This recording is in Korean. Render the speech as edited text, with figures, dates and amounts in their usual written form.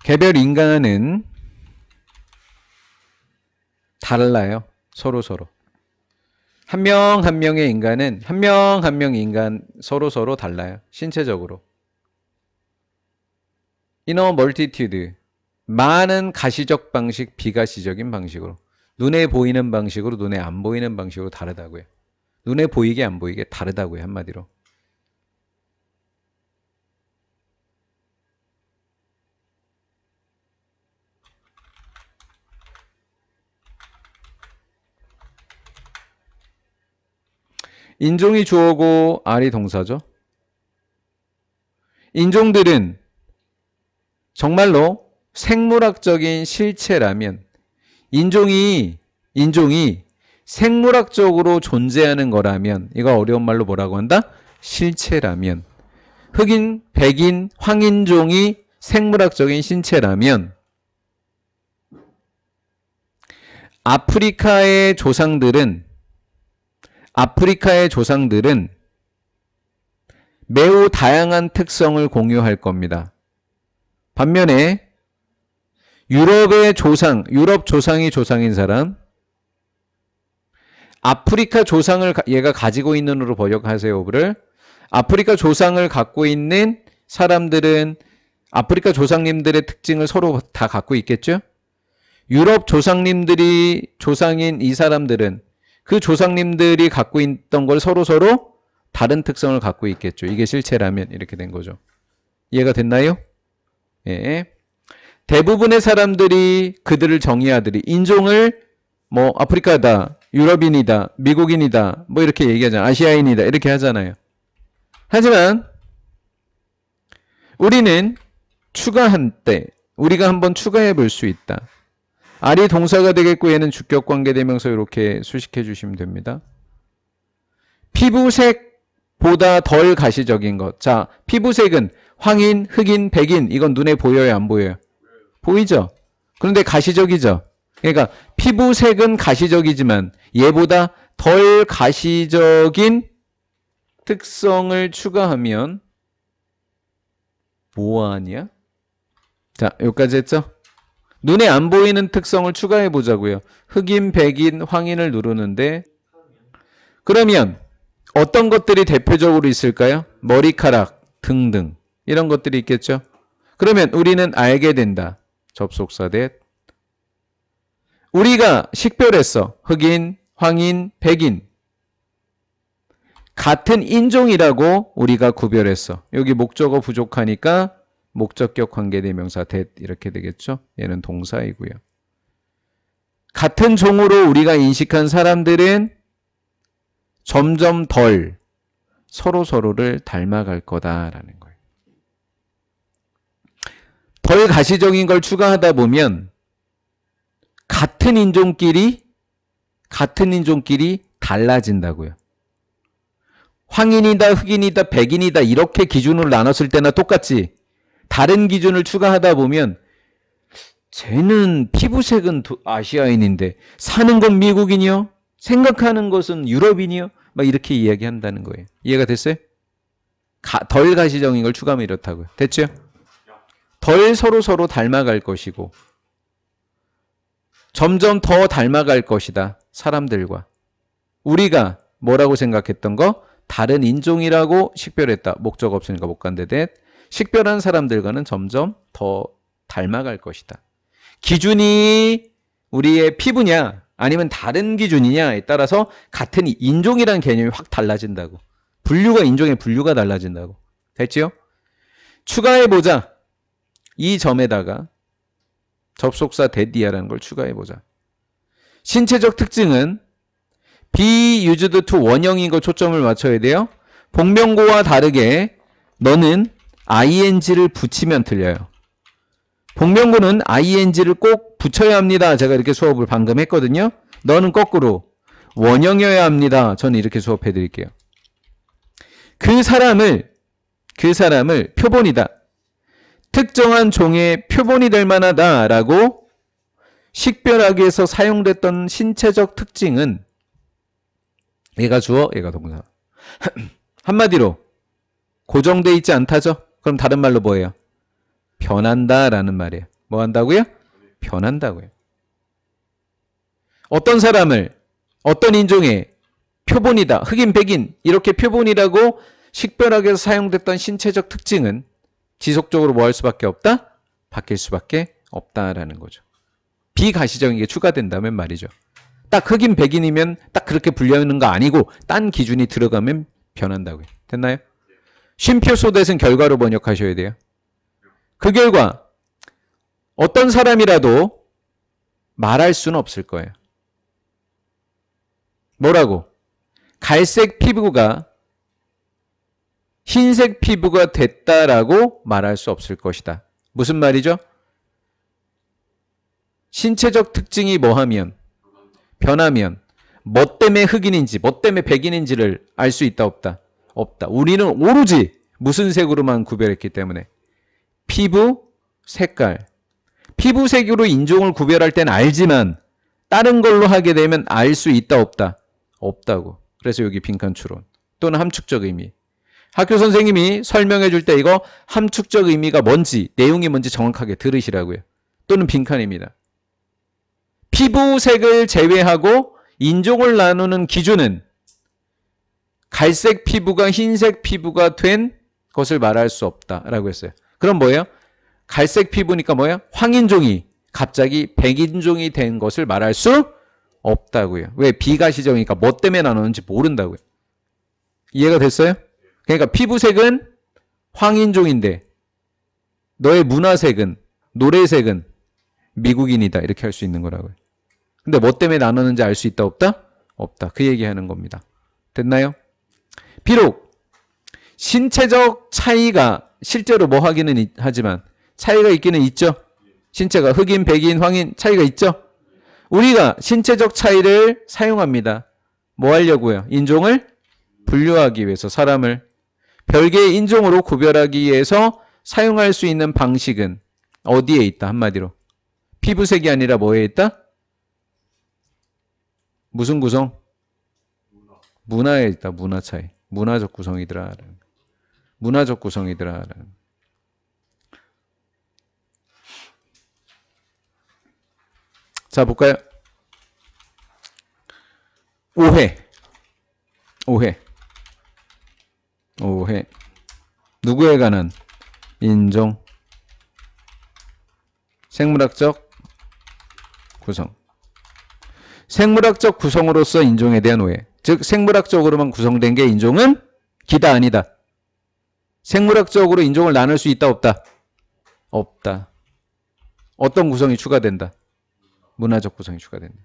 개별 인간은 달라요. 서로. 한 명 한 명의 인간은 한 명 한 명 인간 서로 달라요. 신체적으로. multitude. 많은 가시적 방식, 비가시적인 방식으로. 눈에 보이는 방식으로, 눈에 안 보이는 방식으로 다르다고요. 눈에 보이게 안 보이게 다르다고요. 한마디로. 인종이 주어고 R이 동사죠. 인종들은 정말로 생물학적인 실체라면 인종이 생물학적으로 존재하는 거라면 이거 어려운 말로 뭐라고 한다? 실체라면 흑인, 백인, 황인종이 생물학적인 신체라면 아프리카의 조상들은 매우 다양한 특성을 공유할 겁니다. 반면에 유럽 조상이 조상인 사람, 아프리카 조상을 얘가 가지고 있는으로 번역하세요. 오브를. 아프리카 조상을 갖고 있는 사람들은 아프리카 조상님들의 특징을 서로 다 갖고 있겠죠? 유럽 조상인 이 사람들은 그 조상님들이 갖고 있던 걸 서로 다른 특성을 갖고 있겠죠. 이게 실체라면 이렇게 된 거죠. 이해가 됐나요? 예. 대부분의 사람들이 그들을 정의하더니 인종을 뭐 아프리카다, 유럽인이다, 미국인이다, 뭐 이렇게 얘기하잖아요. 아시아인이다 이렇게 하잖아요. 하지만 우리는 추가한 때 우리가 한번 추가해 볼 수 있다. R이 동사가 되겠고 얘는 주격관계대명사 이렇게 수식해 주시면 됩니다. 피부색보다 덜 가시적인 것. 자, 피부색은 황인, 흑인, 백인 이건 눈에 보여요, 안 보여요? 보이죠? 그런데 가시적이죠? 그러니까 피부색은 가시적이지만 얘보다 덜 가시적인 특성을 추가하면 뭐하냐? 자, 여기까지 했죠? 눈에 안 보이는 특성을 추가해 보자고요. 흑인, 백인, 황인을 누르는데 그러면 어떤 것들이 대표적으로 있을까요? 머리카락 등등 이런 것들이 있겠죠? 그러면 우리는 알게 된다. 접속사 that. 우리가 식별했어. 흑인, 황인, 백인. 같은 인종이라고 우리가 구별했어. 여기 목적어 부족하니까 목적격 관계대명사 that 이렇게 되겠죠. 얘는 동사이고요. 같은 종으로 우리가 인식한 사람들은 점점 덜 서로를 닮아갈 거다라는 거예요. 덜 가시적인 걸 추가하다 보면 같은 인종끼리 달라진다고요. 황인이다, 흑인이다, 백인이다 이렇게 기준으로 나눴을 때나 똑같지. 다른 기준을 추가하다 보면 쟤는 피부색은 아시아인인데 사는 건 미국인이요? 생각하는 것은 유럽인이요? 막 이렇게 이야기한다는 거예요. 이해가 됐어요? 덜 가시적인 걸 추가하면 이렇다고요. 됐죠? 덜 서로 닮아갈 것이고 점점 더 닮아갈 것이다. 사람들과. 우리가 뭐라고 생각했던 거? 다른 인종이라고 식별했다. 목적 없으니까 못 간대. 식별한 사람들과는 점점 더 닮아갈 것이다. 기준이 우리의 피부냐 아니면 다른 기준이냐에 따라서 같은 인종이라는 개념이 확 달라진다고. 인종의 분류가 달라진다고. 됐지요? 추가해보자. 이 점에다가 접속사 that이라는 걸 추가해보자. 신체적 특징은 be used to 원형인 거 초점을 맞춰야 돼요. 복명고와 다르게 너는 ing를 붙이면 틀려요. 복명고는 ing를 꼭 붙여야 합니다. 제가 이렇게 수업을 방금 했거든요. 너는 거꾸로 원형이어야 합니다. 저는 이렇게 수업해 드릴게요. 그 사람을 표본이다. 특정한 종의 표본이 될 만하다라고 식별하기 위해서 사용됐던 신체적 특징은 얘가 주어, 얘가 동사. 한마디로 고정돼 있지 않다죠? 그럼 다른 말로 뭐예요? 변한다라는 말이에요. 뭐 한다고요? 변한다고요. 어떤 사람을 어떤 인종의 표본이다, 흑인, 백인 이렇게 표본이라고 식별하기 위해서 사용됐던 신체적 특징은 지속적으로 뭐 할 수밖에 없다? 바뀔 수밖에 없다라는 거죠. 비가시적인 게 추가된다면 말이죠. 딱 흑인, 백인이면 딱 그렇게 분류하는 거 아니고 딴 기준이 들어가면 변한다고요. 됐나요? 쉼표 소댓은 결과로 번역하셔야 돼요. 그 결과 어떤 사람이라도 말할 수는 없을 거예요. 뭐라고? 갈색 피부가 흰색 피부가 됐다라고 말할 수 없을 것이다. 무슨 말이죠? 신체적 특징이 뭐하면, 변하면 뭐 때문에 흑인인지 뭐 때문에 백인인지를 알 수 있다 없다? 없다. 우리는 오로지 무슨 색으로만 구별했기 때문에 피부 색깔, 피부색으로 인종을 구별할 때는 알지만 다른 걸로 하게 되면 알 수 있다 없다? 없다고. 그래서 여기 빈칸 추론 또는 함축적 의미. 학교 선생님이 설명해 줄 때 이거 함축적 의미가 뭔지, 내용이 뭔지 정확하게 들으시라고요. 또는 빈칸입니다. 피부색을 제외하고 인종을 나누는 기준은 갈색 피부가 흰색 피부가 된 것을 말할 수 없다라고 했어요. 그럼 뭐예요? 갈색 피부니까 뭐예요? 황인종이 갑자기 백인종이 된 것을 말할 수 없다고요. 왜? 비가시적이니까 뭐 때문에 나누는지 모른다고요. 이해가 됐어요? 그러니까 피부색은 황인종인데 너의 문화색은, 노래색은 미국인이다. 이렇게 할 수 있는 거라고요. 근데 뭐 때문에 나누는지 알 수 있다 없다? 없다. 그 얘기하는 겁니다. 됐나요? 비록 신체적 차이가 실제로 뭐 하기는 하지만 차이가 있기는 있죠. 신체가 흑인, 백인, 황인 차이가 있죠. 우리가 신체적 차이를 사용합니다. 뭐 하려고요? 인종을 분류하기 위해서, 사람을 별개의 인종으로 구별하기 위해서 사용할 수 있는 방식은 어디에 있다? 한마디로 피부색이 아니라 뭐에 있다? 무슨 구성? 문화에 있다. 문화 차이. 문화적 구성이더라. 문화적 구성이더라. 자, 볼까요? 오해. 오해. 오해. 누구에 관한? 인종. 생물학적 구성. 생물학적 구성으로서 인종에 대한 오해. 즉 생물학적으로만 구성된 게 인종은 기다 아니다. 생물학적으로 인종을 나눌 수 있다 없다? 없다. 어떤 구성이 추가된다? 문화적 구성이 추가된다.